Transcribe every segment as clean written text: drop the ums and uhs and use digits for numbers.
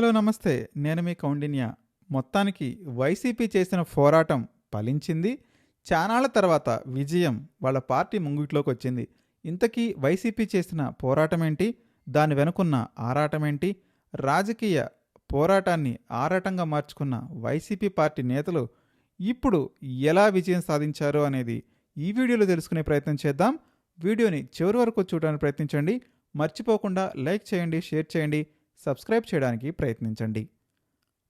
Hello నమస్తే. నేను మీ కౌండిన్య. మొత్తానికి వైసీపీ చేసిన పోరాటం ఫలించింది. చానాళ్ల తర్వాత విజయం వాళ్ళ పార్టీ ముంగిట్లోకొచ్చింది. ఇంతకీ వైసీపీ చేసిన పోరాటమేంటి? దాని వెనుకున్న ఆరాటమేంటి? రాజకీయ పోరాటాన్ని ఆరాటంగా మార్చుకున్న వైసీపీ పార్టీ నేతలు ఇప్పుడు ఎలా విజయం సాధించారో అనేది ఈ వీడియోలో తెలుసుకునే ప్రయత్నం చేద్దాం. వీడియోని చివరి వరకు చూడడానికి ప్రయత్నించండి. మర్చిపోకుండా లైక్ చేయండి, షేర్ చేయండి, సబ్స్క్రైబ్ చేయడానికి ప్రయత్నించండి.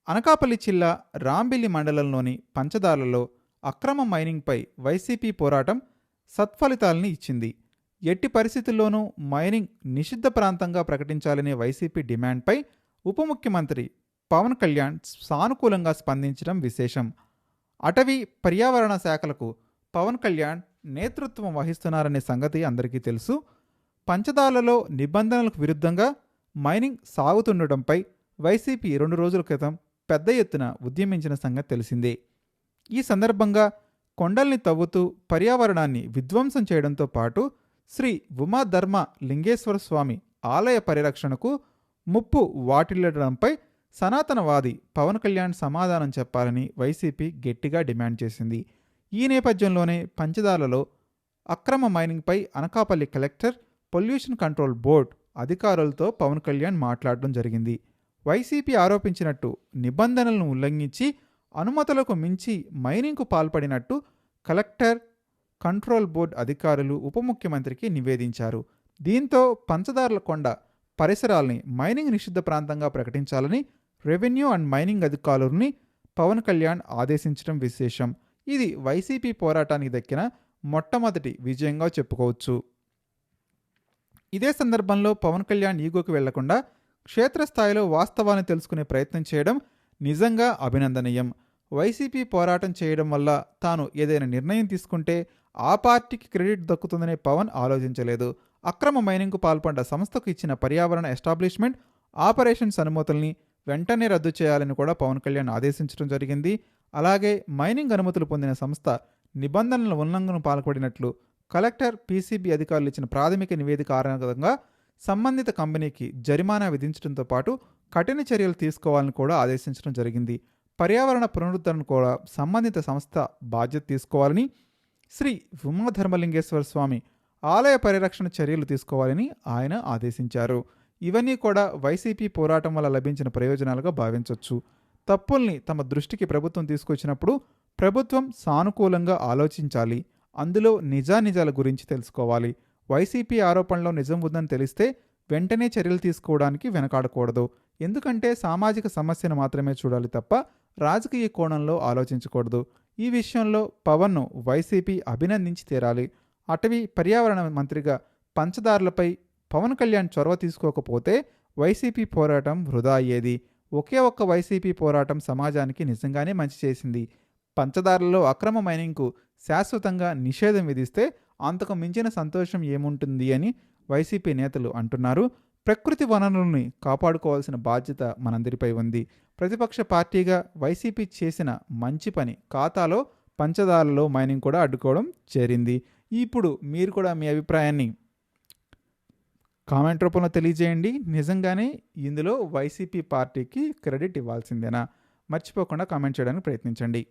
అనకాపల్లి జిల్లా రాంబిల్లి మండలంలోని పంచదార్లలో అక్రమ మైనింగ్పై వైసీపీ పోరాటం సత్ఫలితాలని ఇచ్చింది. ఎట్టి పరిస్థితుల్లోనూ మైనింగ్ నిషిద్ధ ప్రాంతంగా ప్రకటించాలనే వైసీపీ డిమాండ్పై ఉప ముఖ్యమంత్రి పవన్ కళ్యాణ్ సానుకూలంగా స్పందించడం విశేషం. అటవీ పర్యావరణ శాఖలకు పవన్ కళ్యాణ్ నేతృత్వం వహిస్తున్నారనే సంగతి అందరికీ తెలుసు. పంచదార్లలో నిబంధనలకు విరుద్ధంగా మైనింగ్ సాగుతుండటంపై వైసీపీ 2 రోజుల క్రితం పెద్ద ఎత్తున ఉద్యమించిన సంగతి తెలిసిందే. ఈ సందర్భంగా కొండల్ని తవ్వుతూ పర్యావరణాన్ని విధ్వంసం చేయడంతో పాటు శ్రీ ఉమాధర్మ లింగేశ్వర స్వామి ఆలయ పరిరక్షణకు ముప్పు వాటిల్లడంపై సనాతనవాది పవన్ కళ్యాణ్ సమాధానం చెప్పాలని వైసీపీ గట్టిగా డిమాండ్ చేసింది. ఈ నేపథ్యంలోనే పంచదార్లలో అక్రమ మైనింగ్పై Anakapalli collector, pollution control board అధికారులతో పవన్ కళ్యాణ్ మాట్లాడడం జరిగింది. వైసీపీ ఆరోపించినట్టు నిబంధనలను ఉల్లంఘించి అనుమతులకు మించి మైనింగ్కు పాల్పడినట్టు కలెక్టర్, కంట్రోల్ బోర్డు అధికారులు ఉప ముఖ్యమంత్రికి నివేదించారు. దీంతో పంచదార్ల కొండ పరిసరాల్ని మైనింగ్ నిషిద్ధ ప్రాంతంగా ప్రకటించాలని రెవెన్యూ అండ్ మైనింగ్ అధికారులని పవన్ కళ్యాణ్ ఆదేశించడం విశేషం. ఇది వైసీపీ పోరాటానికి దక్కిన మొట్టమొదటి విజయంగా చెప్పుకోవచ్చు. ఇదే సందర్భంలో పవన్ కళ్యాణ్ ఈగోకి వెళ్లకుండా క్షేత్రస్థాయిలో వాస్తవాన్ని తెలుసుకునే ప్రయత్నం చేయడం నిజంగా అభినందనీయం. వైసీపీ పోరాటం చేయడం వల్ల తాను ఏదైనా నిర్ణయం తీసుకుంటే ఆ పార్టీకి క్రెడిట్ దక్కుతుందనే పవన్ ఆలోచించలేదు. అక్రమ మైనింగ్కు పాల్పడ్డ సంస్థకు ఇచ్చిన పర్యావరణ ఎస్టాబ్లిష్మెంట్ ఆపరేషన్స్ అనుమతుల్ని వెంటనే రద్దు చేయాలని కూడా పవన్ కళ్యాణ్ ఆదేశించడం జరిగింది. అలాగే మైనింగ్ అనుమతులు పొందిన సంస్థ నిబంధనల ఉల్లంఘనకు పాల్పడినట్లు కలెక్టర్, పీసీబీ అధికారులు ఇచ్చిన ప్రాథమిక నివేదిక ఆధారంగా సంబంధిత కంపెనీకి జరిమానా విధించడంతో పాటు కఠిన చర్యలు తీసుకోవాలని కూడా ఆదేశించడం జరిగింది. పర్యావరణ పునరుద్ధరణ కూడా సంబంధిత సంస్థ బాధ్యత తీసుకోవాలని, శ్రీ ఉమాధర్మలింగేశ్వర స్వామి ఆలయ పరిరక్షణ చర్యలు తీసుకోవాలని ఆయన ఆదేశించారు. ఇవన్నీ కూడా వైసీపీ పోరాటం వల్ల లభించిన ప్రయోజనాలుగా భావించవచ్చు. తప్పుల్ని తమ దృష్టికి ప్రభుత్వం తీసుకొచ్చినప్పుడు ప్రభుత్వం సానుకూలంగా ఆలోచించాలి. అందులో నిజానిజాల గురించి తెలుసుకోవాలి. వైసీపీ ఆరోపణలో నిజం ఉందని తెలిస్తే వెంటనే చర్యలు తీసుకోవడానికి వెనకాడకూడదు. ఎందుకంటే సామాజిక సమస్యను మాత్రమే చూడాలి తప్ప రాజకీయ కోణంలో ఆలోచించకూడదు. ఈ విషయంలో పవన్ను వైసీపీ అభినందించి తీరాలి. అటవీ పర్యావరణ మంత్రిగా పంచదార్లపై పవన్ కళ్యాణ్ చొరవ తీసుకోకపోతే వైసీపీ పోరాటం వృధా అయ్యేది. ఒకే ఒక్క వైసీపీ పోరాటం సమాజానికి నిజంగానే మంచి చేసింది. పంచదార్లలో అక్రమ మైనింగ్కు శాశ్వతంగా నిషేధం విధిస్తే అంతకు మించిన సంతోషం ఏముంటుంది అని వైసీపీ నేతలు అంటున్నారు. ప్రకృతి వనరుల్ని కాపాడుకోవాల్సిన బాధ్యత మనందరిపై ఉంది. ప్రతిపక్ష పార్టీగా వైసీపీ చేసిన మంచి పని ఖాతాలో పంచదార్లలో మైనింగ్ కూడా అడ్డుకోవడం చేరింది. ఇప్పుడు మీరు కూడా మీ అభిప్రాయాన్ని కామెంట్ రూపంలో తెలియజేయండి. నిజంగానే ఇందులో వైసీపీ పార్టీకి క్రెడిట్ ఇవ్వాల్సిందేనా? మర్చిపోకుండా కామెంట్ చేయడానికి ప్రయత్నించండి.